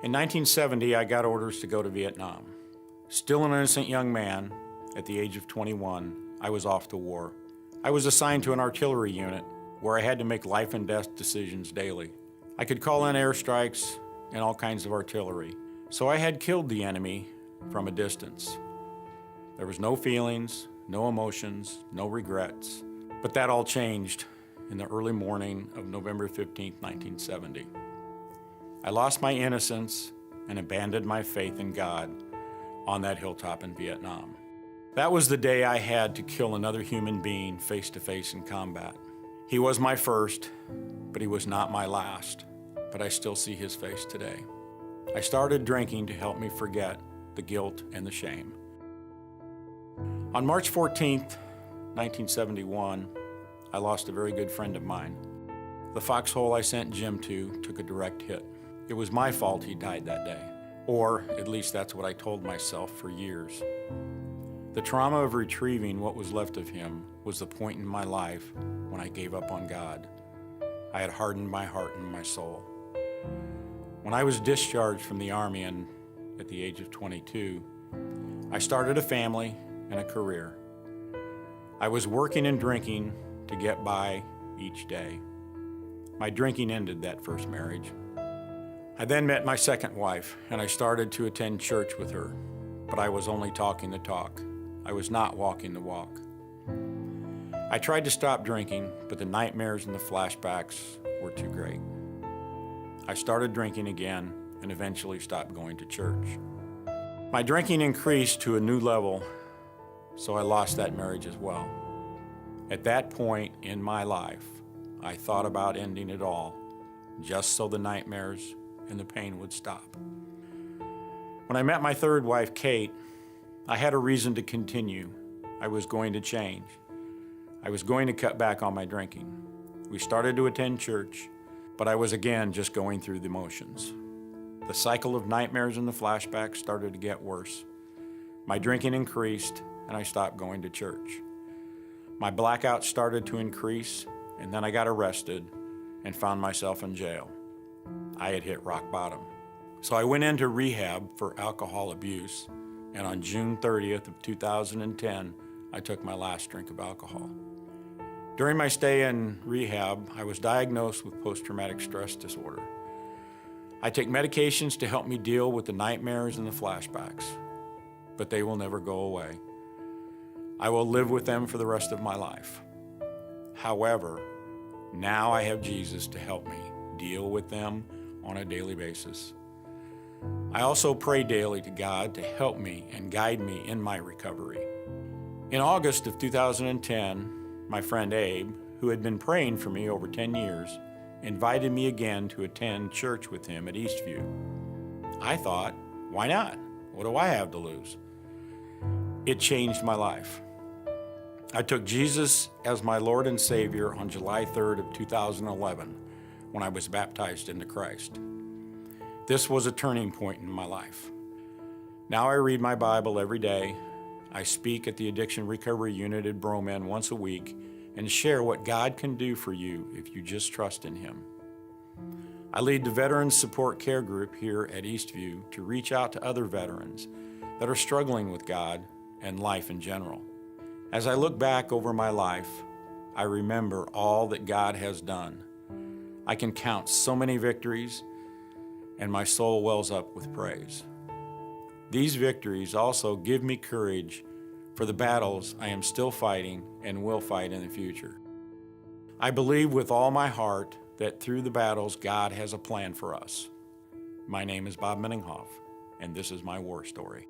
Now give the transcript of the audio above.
In 1970, I got orders to go to Vietnam. Still an innocent young man, at the age of 21, I was off to war. I was assigned to an artillery unit where I had to make life and death decisions daily. I could call in airstrikes and all kinds of artillery, so I had killed the enemy from a distance. There was no feelings, no emotions, no regrets, but that all changed in the early morning of November 15, 1970. I lost my innocence and abandoned my faith in God on that hilltop in Vietnam. That was the day I had to kill another human being face to face in combat. He was my first, but he was not my last, but I still see his face today. I started drinking to help me forget the guilt and the shame. On March 14th, 1971, I lost a very good friend of mine. The foxhole I sent Jim to took a direct hit. It was my fault he died that day, or at least that's what I told myself for years. The trauma of retrieving what was left of him was the point in my life when I gave up on God. I had hardened my heart and my soul. When I was discharged from the Army and at the age of 22, I started a family and a career. I was working and drinking to get by each day. My drinking ended that first marriage. I then met my second wife, and I started to attend church with her, but I was only talking the talk. I was not walking the walk. I tried to stop drinking, but the nightmares and the flashbacks were too great. I started drinking again and eventually stopped going to church. My drinking increased to a new level, so I lost that marriage as well. At that point in my life, I thought about ending it all, just so the nightmares and the pain would stop. When I met my third wife, Kate, I had a reason to continue. I was going to change. I was going to cut back on my drinking. We started to attend church, but I was again just going through the motions. The cycle of nightmares and the flashbacks started to get worse. My drinking increased, and I stopped going to church. My blackouts started to increase, and then I got arrested and found myself in jail. I had hit rock bottom. So I went into rehab for alcohol abuse, and on June 30th of 2010, I took my last drink of alcohol. During my stay in rehab, I was diagnosed with post-traumatic stress disorder. I take medications to help me deal with the nightmares and the flashbacks, but they will never go away. I will live with them for the rest of my life. However, now I have Jesus to help me deal with them on a daily basis. I also pray daily to God to help me and guide me in my recovery. In August of 2010, my friend Abe, who had been praying for me over 10 years, invited me again to attend church with him at Eastview. I thought, why not? What do I have to lose? It changed my life. I took Jesus as my Lord and Savior on July 3rd of 2011 when I was baptized into Christ. This was a turning point in my life. Now I read my Bible every day. I speak at the Addiction Recovery Unit at Broman once a week and share what God can do for you if you just trust in Him. I lead the Veterans Support Care Group here at Eastview to reach out to other veterans that are struggling with God and life in general. As I look back over my life, I remember all that God has done. I can count so many victories, and my soul wells up with praise. These victories also give me courage for the battles I am still fighting and will fight in the future. I believe with all my heart that through the battles, God has a plan for us. My name is Bob Mueninghoff, and this is my war story.